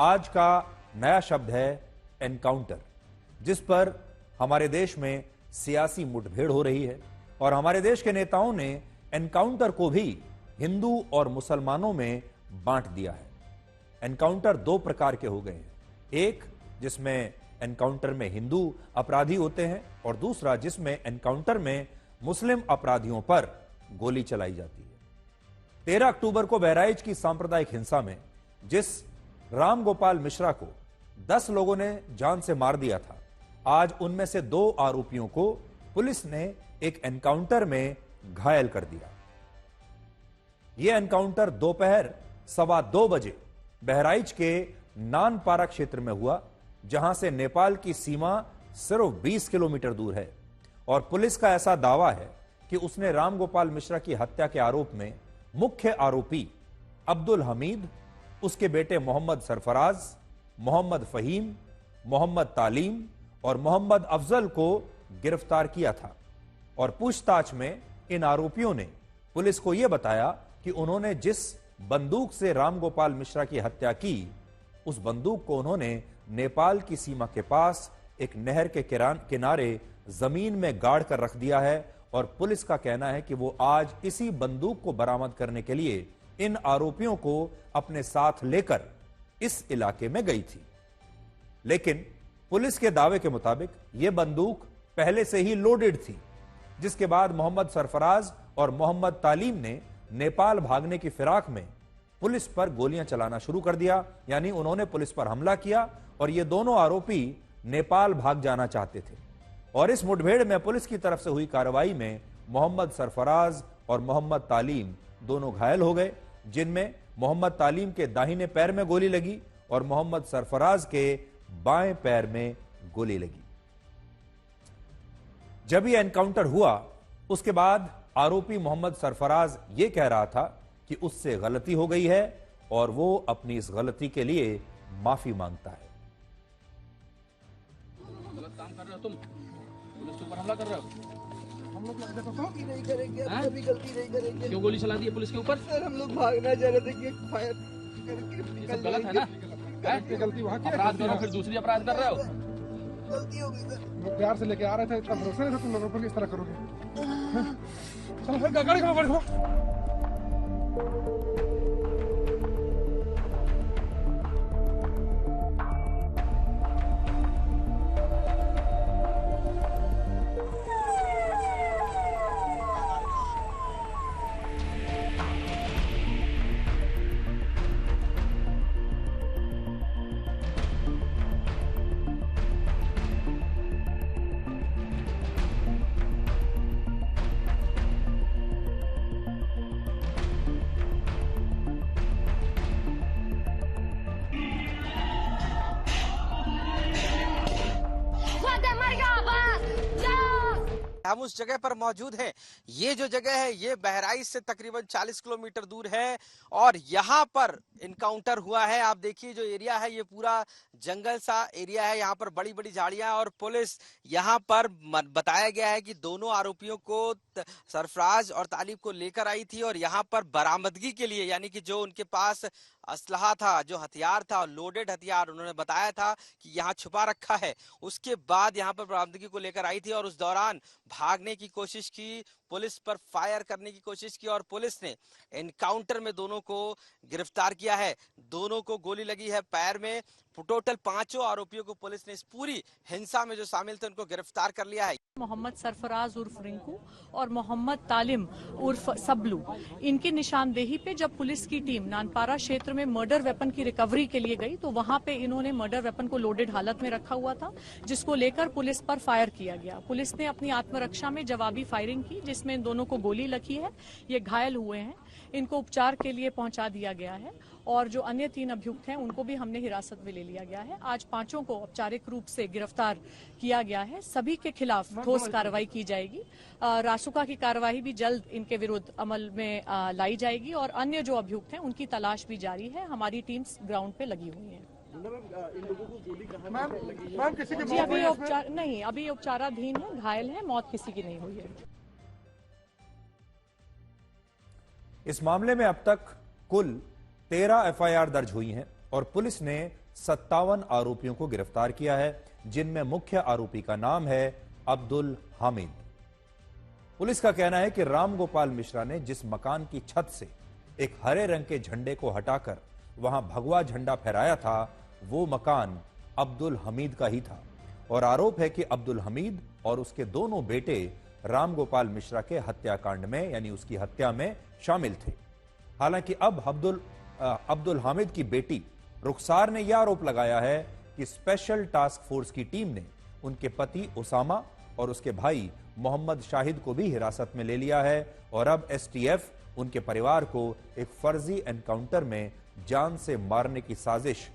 आज का नया शब्द है एनकाउंटर, जिस पर हमारे देश में सियासी मुठभेड़ हो रही है और हमारे देश के नेताओं ने एनकाउंटर को भी हिंदू और मुसलमानों में बांट दिया है। एनकाउंटर दो प्रकार के हो गए हैं, एक जिसमें एनकाउंटर में हिंदू अपराधी होते हैं और दूसरा जिसमें एनकाउंटर में मुस्लिम अपराधियों पर गोली चलाई जाती है। 13 अक्टूबर को बहराइच की सांप्रदायिक हिंसा में जिस रामगोपाल मिश्रा को 10 लोगों ने जान से मार दिया था, आज उनमें से 2 आरोपियों को पुलिस ने एक एनकाउंटर में घायल कर दिया। यह एनकाउंटर दोपहर 2:15 बजे बहराइच के नानपारा क्षेत्र में हुआ, जहां से नेपाल की सीमा सिर्फ 20 किलोमीटर दूर है और पुलिस का ऐसा दावा है कि उसने रामगोपाल मिश्रा की हत्या के आरोप में मुख्य आरोपी अब्दुल हमीद, उसके बेटे मोहम्मद सरफराज, मोहम्मद फहीम, मोहम्मद तालीम और मोहम्मद अफजल को गिरफ्तार किया था और पूछताछ में इन आरोपियों ने पुलिस को यह बताया कि उन्होंने जिस बंदूक से रामगोपाल मिश्रा की हत्या की, उस बंदूक को उन्होंने नेपाल की सीमा के पास एक नहर के किनारे जमीन में गाड़ कर रख दिया है और पुलिस का कहना है कि वो आज इसी बंदूक को बरामद करने के लिए इन आरोपियों को अपने साथ लेकर इस इलाके में गई थी। लेकिन पुलिस के दावे के मुताबिक यह बंदूक पहले से ही लोडेड थी, जिसके बाद मोहम्मद सरफराज और मोहम्मद तालीम ने नेपाल भागने की फिराक में पुलिस पर गोलियां चलाना शुरू कर दिया। यानी उन्होंने पुलिस पर हमला किया और ये दोनों आरोपी नेपाल भाग जाना चाहते थे और इस मुठभेड़ में पुलिस की तरफ से हुई कार्रवाई में मोहम्मद सरफराज और मोहम्मद तालीम दोनों घायल हो गए, जिनमें मोहम्मद तालीम के दाहिने पैर में गोली लगी और मोहम्मद सरफराज के बाएं पैर में गोली लगी। जब यह एनकाउंटर हुआ, उसके बाद आरोपी मोहम्मद सरफराज यह कह रहा था कि उससे गलती हो गई है और वो अपनी इस गलती के लिए माफी मांगता है। गलत काम कर रहे हो तुम, पुलिस के ऊपर हमला कर रहे हो। हम लोग गलती नहीं करेंगे, कभी गलती नहीं करेंगे। क्यों गोली चला दी है पुलिस के ऊपर? सर हम लोग भागना चाह रहे थे कि फायर ये सब गलत है ना? गलती वहाँ की अपराध करो फिर दूसरी अपराध कर रहे हो। गलती हो गई सर। प्यार से लेके आ रहे थे, इतना भरोसा नहीं था तुम लोगों पर, इस तरह करोगे। चलो फिर गाड़ी को बैठो। हम उस जगह पर मौजूद हैं। ये जो जगह है ये बहराइच से तकरीबन 40 किलोमीटर दूर है और यहाँ पर इनकाउंटर हुआ है। आप देखिए जो एरिया है ये पूरा जंगल सा एरिया है, यहाँ पर बड़ी बड़ी झाड़ियां और पुलिस यहाँ पर बताया गया है कि दोनों आरोपियों को सरफराज और तालिब को लेकर आई थी और यहाँ पर बरामदगी के लिए, यानी कि जो उनके पास असलहा था, जो हथियार था, लोडेड हथियार उन्होंने बताया था कि यहाँ छुपा रखा है, उसके बाद यहाँ पर बरामदगी को लेकर आई थी और उस दौरान भागने की कोशिश की, पुलिस पर फायर करने की कोशिश की और पुलिस ने एनकाउंटर में दोनों को गिरफ्तार किया है। दोनों को गोली लगी है पैर में। टोटल 5 आरोपियों को पुलिस ने इस पूरी हिंसा में जो शामिल थे उनको गिरफ्तार कर लिया है। मोहम्मद सरफराज उर्फ रिंकू और मोहम्मद तालिम उर्फ सबलू, इनकी निशानदेही पे जब पुलिस की टीम नानपारा क्षेत्र में मर्डर वेपन की रिकवरी के लिए गई तो वहां पे इन्होंने मर्डर वेपन को लोडेड हालत में रखा हुआ था, जिसको लेकर पुलिस पर फायर किया गया। पुलिस ने अपनी आत्मरक्षा में जवाबी फायरिंग की, जिसमें इन दोनों को गोली लगी है। ये घायल हुए हैं, इनको उपचार के लिए पहुंचा दिया गया है और जो अन्य 3 अभियुक्त हैं उनको भी हमने हिरासत में ले लिया गया है। आज 5 को औपचारिक रूप से गिरफ्तार किया गया है। सभी के खिलाफ ठोस कार्रवाई की जाएगी। रासुका की कार्रवाई भी जल्द इनके विरुद्ध अमल में लाई जाएगी और अन्य जो अभियुक्त हैं उनकी तलाश भी जारी है। हमारी टीम्स ग्राउंड पे लगी हुई है। मैम किसी के जी अभी उपचाराधीन है, घायल है, मौत किसी की नहीं हुई है। इस मामले में अब तक कुल 13 एफआईआर दर्ज हुई हैं और पुलिस ने 57 आरोपियों को गिरफ्तार किया है, जिनमें मुख्य आरोपी का नाम है अब्दुल हामिद। पुलिस का कहना है कि रामगोपाल मिश्रा ने जिस मकान की छत से एक हरे रंग के झंडे को हटाकर वहां भगवा झंडा फहराया था, वो मकान अब्दुल हमीद का ही था और आरोप है कि अब्दुल हमीद और उसके दोनों बेटे रामगोपाल मिश्रा के हत्याकांड में यानी उसकी हत्या में शामिल थे। हालांकि अब अब्दुल हामिद की बेटी रुखसार ने यह आरोप लगाया है कि स्पेशल टास्क फोर्स की टीम ने उनके पति उसामा और उसके भाई मोहम्मद शाहिद को भी हिरासत में ले लिया है और अब एसटीएफ उनके परिवार को एक फर्जी एनकाउंटर में जान से मारने की साजिश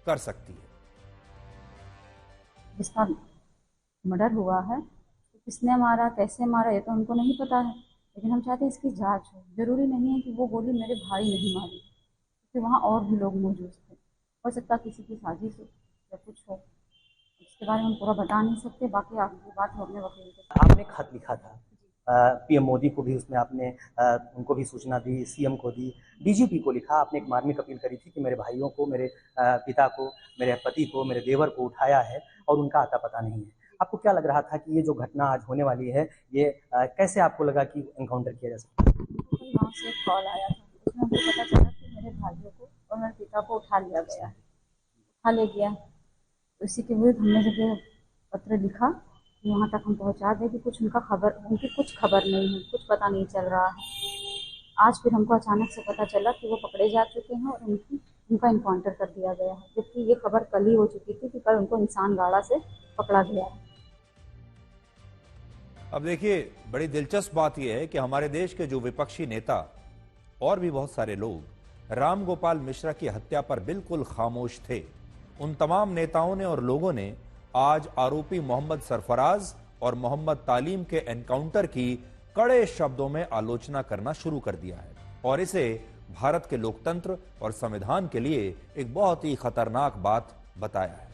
कर सकती है। जिसका मर्डर हुआ है, किसने मारा, कैसे मारा, ये तो हमको नहीं पता है, लेकिन हम चाहते हैं इसकी जांच हो। जरूरी नहीं है कि वो गोली मेरे भाई नहीं मारी, क्योंकि वहाँ और भी लोग मौजूद थे। हो सकता किसी की साजिश हो या कुछ हो, इसके बारे में हम पूरा बता नहीं सकते। बाकी आगे बात हो अपने वकील के साथ। आपने खत लिखा था पीएम मोदी को भी, उसमें आपने उनको भी सूचना दी, सीएम को दी, डीजीपी को लिखा। आपने एक मार्मिक अपील करी थी कि मेरे भाइयों को, मेरे पिता को, मेरे पति को, मेरे देवर को उठाया है और उनका आता पता नहीं है। आपको क्या लग रहा था कि ये जो घटना आज होने वाली है, ये कैसे आपको लगा कि एनकाउंटर किया जा सकता है? गाँव से एक कॉल आया था, उसमें हमको पता चला कि मेरे भाइयों को और मेरे पिता को उठा लिया गया है, उठा ले गया। तो इसी के विरुद्ध हमने जब ये पत्र लिखा, वहाँ तक हम पहुँचा दें कि उनकी कुछ खबर नहीं है, कुछ पता नहीं चल रहा है। आज फिर हमको अचानक से पता चला कि वो पकड़े जा चुके हैं और उनका इनकाउंटर कर दिया गया है, जबकि ये खबर कल ही हो चुकी थी कि कल उनको इंसान गाड़ा से पकड़ा गया है। अब देखिए, बड़ी दिलचस्प बात यह है कि हमारे देश के जो विपक्षी नेता और भी बहुत सारे लोग रामगोपाल मिश्रा की हत्या पर बिल्कुल खामोश थे, उन तमाम नेताओं ने और लोगों ने आज आरोपी मोहम्मद सरफराज और मोहम्मद तालीम के एनकाउंटर की कड़े शब्दों में आलोचना करना शुरू कर दिया है और इसे भारत के लोकतंत्र और संविधान के लिए एक बहुत ही खतरनाक बात बताया है।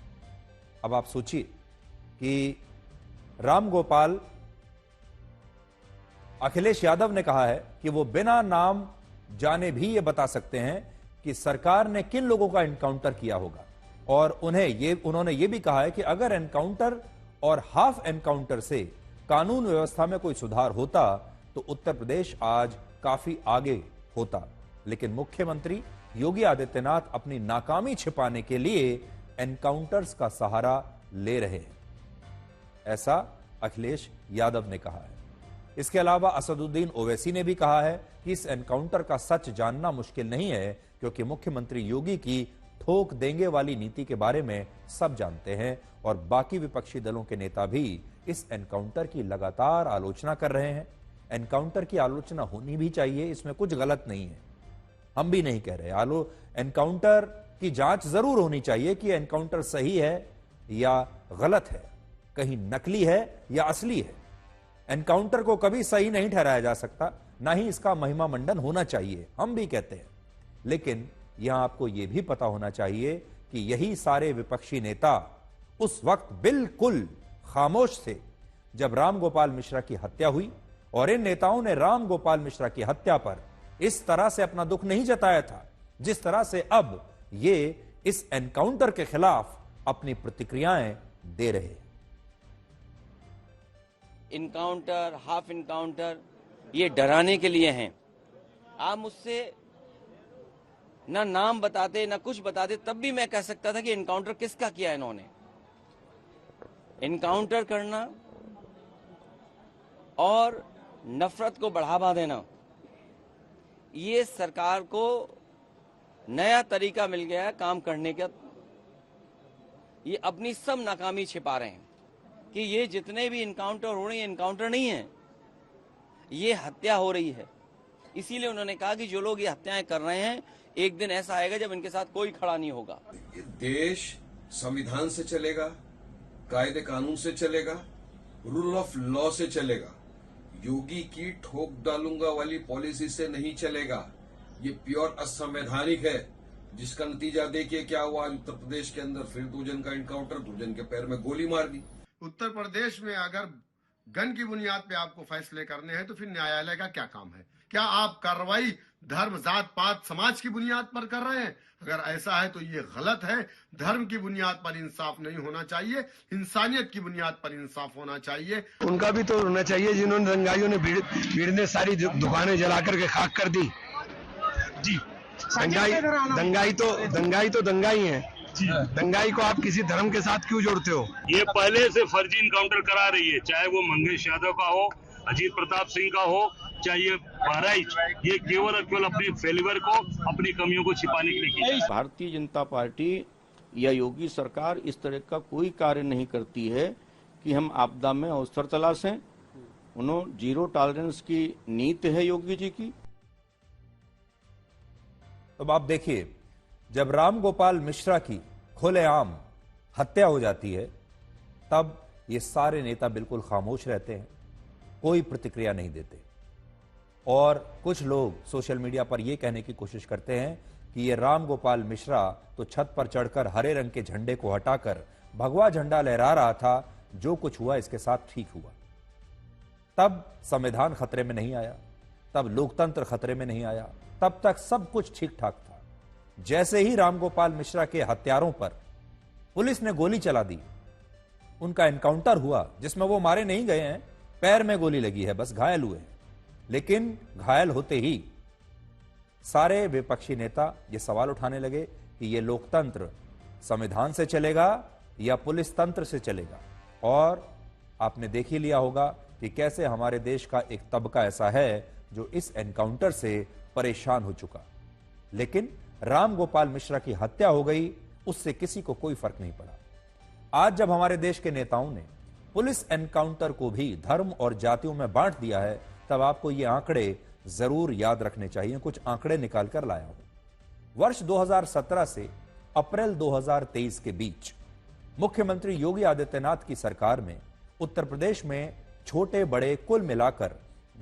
अब आप सोचिए कि रामगोपाल, अखिलेश यादव ने कहा है कि वो बिना नाम जाने भी ये बता सकते हैं कि सरकार ने किन लोगों का एनकाउंटर किया होगा और उन्होंने ये भी कहा है कि अगर एनकाउंटर और हाफ एनकाउंटर से कानून व्यवस्था में कोई सुधार होता तो उत्तर प्रदेश आज काफी आगे होता। लेकिन मुख्यमंत्री योगी आदित्यनाथ अपनी नाकामी छिपाने के लिए एनकाउंटर्स का सहारा ले रहे हैं, ऐसा अखिलेश यादव ने कहा है। इसके अलावा असदुद्दीन ओवैसी ने भी कहा है कि इस एनकाउंटर का सच जानना मुश्किल नहीं है, क्योंकि मुख्यमंत्री योगी की ठोक देंगे वाली नीति के बारे में सब जानते हैं और बाकी विपक्षी दलों के नेता भी इस एनकाउंटर की लगातार आलोचना कर रहे हैं। एनकाउंटर की आलोचना होनी भी चाहिए, इसमें कुछ गलत नहीं है, हम भी नहीं कह रहे। एनकाउंटर की जांच जरूर होनी चाहिए कि एनकाउंटर सही है या गलत है, कहीं नकली है या असली है। एनकाउंटर को कभी सही नहीं ठहराया जा सकता, ना ही इसका महिमा मंडन होना चाहिए, हम भी कहते हैं। लेकिन यहां आपको यह भी पता होना चाहिए कि यही सारे विपक्षी नेता उस वक्त बिल्कुल खामोश थे जब रामगोपाल मिश्रा की हत्या हुई और इन नेताओं ने रामगोपाल मिश्रा की हत्या पर इस तरह से अपना दुख नहीं जताया था जिस तरह से अब ये इस एनकाउंटर के खिलाफ अपनी प्रतिक्रियाएं दे रहे हैं। इनकाउंटर, हाफ इनकाउंटर, ये डराने के लिए हैं। आप मुझसे ना नाम बताते ना कुछ बताते, तब भी मैं कह सकता था कि इनकाउंटर किसका किया इन्होंने। इनकाउंटर करना और नफरत को बढ़ावा देना, ये सरकार को नया तरीका मिल गया है काम करने का। ये अपनी सब नाकामी छिपा रहे हैं कि ये जितने भी इनकाउंटर हो रहे हैं, इनकाउंटर नहीं है, ये हत्या हो रही है। इसीलिए उन्होंने कहा कि जो लोग ये हत्याएं कर रहे हैं, एक दिन ऐसा आएगा जब इनके साथ कोई खड़ा नहीं होगा। देश संविधान से चलेगा, कायदे कानून से चलेगा, रूल ऑफ लॉ से चलेगा। योगी की ठोक डालूंगा वाली पॉलिसी से नहीं चलेगा। ये प्योर असंवैधानिक है, जिसका नतीजा देखिए क्या हुआ। उत्तर प्रदेश के अंदर फिर 2 जन का एनकाउंटर, 2 जन के पैर में गोली मार दी। उत्तर प्रदेश में अगर गन की बुनियाद पे आपको फैसले करने हैं तो फिर न्यायालय का क्या काम है? क्या आप कार्रवाई धर्म, जात पात, समाज की बुनियाद पर कर रहे हैं? अगर ऐसा है तो ये गलत है। धर्म की बुनियाद पर इंसाफ नहीं होना चाहिए, इंसानियत की बुनियाद पर इंसाफ होना चाहिए। उनका भी तो होना चाहिए जिन्होंने दंगाइयों ने भीड़ ने सारी दुकानें जला करके खाक कर दी। जी दंगाई तो दंगाई है। दंगाई को आप किसी धर्म के साथ क्यों जोड़ते हो? ये पहले से फर्जी इनकाउंटर करा रही है, चाहे वो मंगेश यादव का हो, अजीत प्रताप सिंह का हो, चाहे ये बहराइच, ये केवल और केवल अपने फेलिवर को, अपनी कमियों को छिपाने के लिए की। भारतीय जनता पार्टी या योगी सरकार इस तरह का कोई कार्य नहीं करती है कि हम आपदा में अवसर तलाशें। उन्होंने जीरो टॉलरेंस की नीति है योगी जी की। तो आप देखिए, जब राम गोपाल मिश्रा की खुलेआम हत्या हो जाती है तब ये सारे नेता बिल्कुल खामोश रहते हैं, कोई प्रतिक्रिया नहीं देते। और कुछ लोग सोशल मीडिया पर यह कहने की कोशिश करते हैं कि ये राम गोपाल मिश्रा तो छत पर चढ़कर हरे रंग के झंडे को हटाकर भगवा झंडा लहरा रहा था, जो कुछ हुआ इसके साथ ठीक हुआ। तब संविधान खतरे में नहीं आया, तब लोकतंत्र खतरे में नहीं आया, तब तक सब कुछ ठीक ठाक था। जैसे ही राम गोपाल मिश्रा के हत्यारों पर पुलिस ने गोली चला दी, उनका एनकाउंटर हुआ जिसमें वो मारे नहीं गए हैं, पैर में गोली लगी है, बस घायल हुए हैं। लेकिन घायल होते ही सारे विपक्षी नेता ये सवाल उठाने लगे कि ये लोकतंत्र संविधान से चलेगा या पुलिस तंत्र से चलेगा। और आपने देख ही लिया होगा कि कैसे हमारे देश का एक तबका ऐसा है जो इस एनकाउंटर से परेशान हो चुका। लेकिन राम गोपाल मिश्रा की हत्या हो गई, उससे किसी को कोई फर्क नहीं पड़ा। आज जब हमारे देश के नेताओं ने पुलिस एनकाउंटर को भी धर्म और जातियों में बांट दिया है, तब आपको ये आंकड़े जरूर याद रखने चाहिए। कुछ आंकड़े निकाल कर लाया हूं। वर्ष 2017 से अप्रैल 2023 के बीच मुख्यमंत्री योगी आदित्यनाथ की सरकार में उत्तर प्रदेश में छोटे बड़े कुल मिलाकर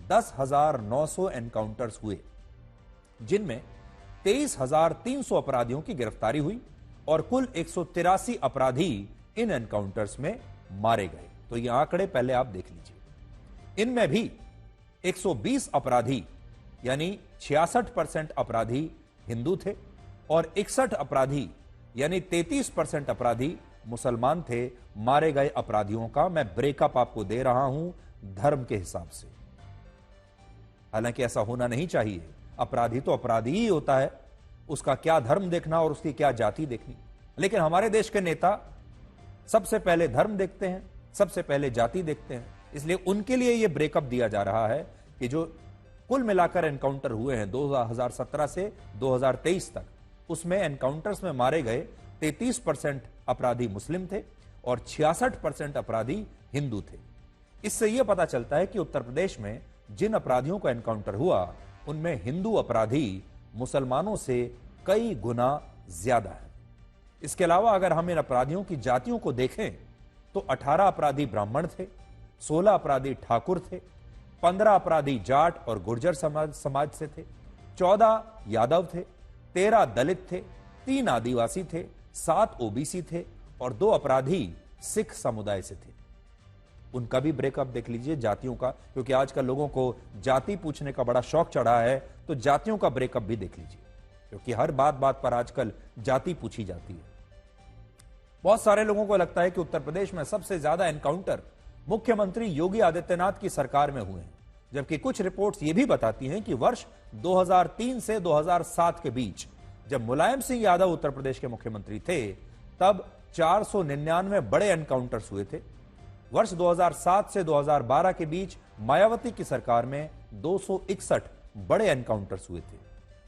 10,900 एनकाउंटर्स हुए, जिनमें 23,300 अपराधियों की गिरफ्तारी हुई और कुल 183 अपराधी इन एनकाउंटर्स में मारे गए। तो ये आंकड़े पहले आप देख लीजिए। इनमें भी 120 अपराधी यानी 66% अपराधी हिंदू थे और 61 अपराधी यानी 33% अपराधी मुसलमान थे। मारे गए अपराधियों का मैं ब्रेकअप आपको दे रहा हूं धर्म के हिसाब से। हालांकि ऐसा होना नहीं चाहिए, अपराधी तो अपराधी ही होता है, उसका क्या धर्म देखना और उसकी क्या जाति देखनी। लेकिन हमारे देश के नेता सबसे पहले धर्म देखते हैं, सबसे पहले जाति देखते हैं, इसलिए उनके लिए यह ब्रेकअप दिया जा रहा है कि जो कुल मिलाकर एनकाउंटर हुए हैं 2017 से 2023 तक, उसमें एनकाउंटर्स में मारे गए 33% अपराधी मुस्लिम थे और 66% अपराधी हिंदू थे। इससे यह पता चलता है कि उत्तर प्रदेश में जिन अपराधियों का एनकाउंटर हुआ उनमें हिंदू अपराधी मुसलमानों से कई गुना ज्यादा है। इसके अलावा अगर हम इन अपराधियों की जातियों को देखें तो 18 अपराधी ब्राह्मण थे, 16 अपराधी ठाकुर थे, 15 अपराधी जाट और गुर्जर समाज से थे, 14 यादव थे, 13 दलित थे, 3 आदिवासी थे, 7 ओबीसी थे और 2 अपराधी सिख समुदाय से थे। उनका भी ब्रेकअप देख लीजिए जातियों का, क्योंकि आजकल लोगों को जाति पूछने का बड़ा शौक चढ़ा है, तो जातियों का ब्रेकअप भी देख लीजिए, क्योंकि हर बात पर आजकल जाति पूछी जाती है। बहुत सारे लोगों को लगता है कि उत्तर प्रदेश में सबसे ज्यादा एनकाउंटर मुख्यमंत्री योगी आदित्यनाथ की सरकार में हुए हैं, जबकि कुछ रिपोर्ट्स ये भी बताती हैं कि वर्ष 2003 से 2007 के बीच जब मुलायम सिंह यादव उत्तर प्रदेश के मुख्यमंत्री थे, तब 499 बड़े एनकाउंटर्स हुए थे। वर्ष 2007 से 2012 के बीच मायावती की सरकार में 261 बड़े एनकाउंटर्स हुए थे।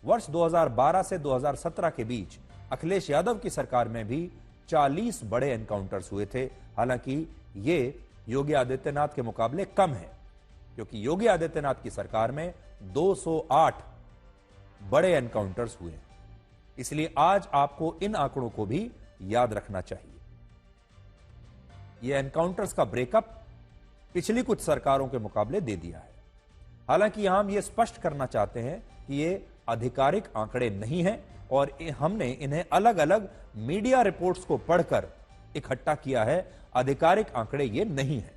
वर्ष 2012 से 2017 के बीच अखिलेश यादव की सरकार में भी 40 बड़े एनकाउंटर्स हुए थे। हालांकि ये योगी आदित्यनाथ के मुकाबले कम है, क्योंकि योगी आदित्यनाथ की सरकार में 208 बड़े एनकाउंटर्स हुए। इसलिए आज आपको इन आंकड़ों को भी याद रखना चाहिए। यह एनकाउंटर्स का ब्रेकअप पिछली कुछ सरकारों के मुकाबले दे दिया है। हालांकि हम यह स्पष्ट करना चाहते हैं कि ये आधिकारिक आंकड़े नहीं हैं और हमने इन्हें अलग अलग मीडिया रिपोर्ट्स को पढ़कर इकट्ठा किया है। आधिकारिक आंकड़े ये नहीं है।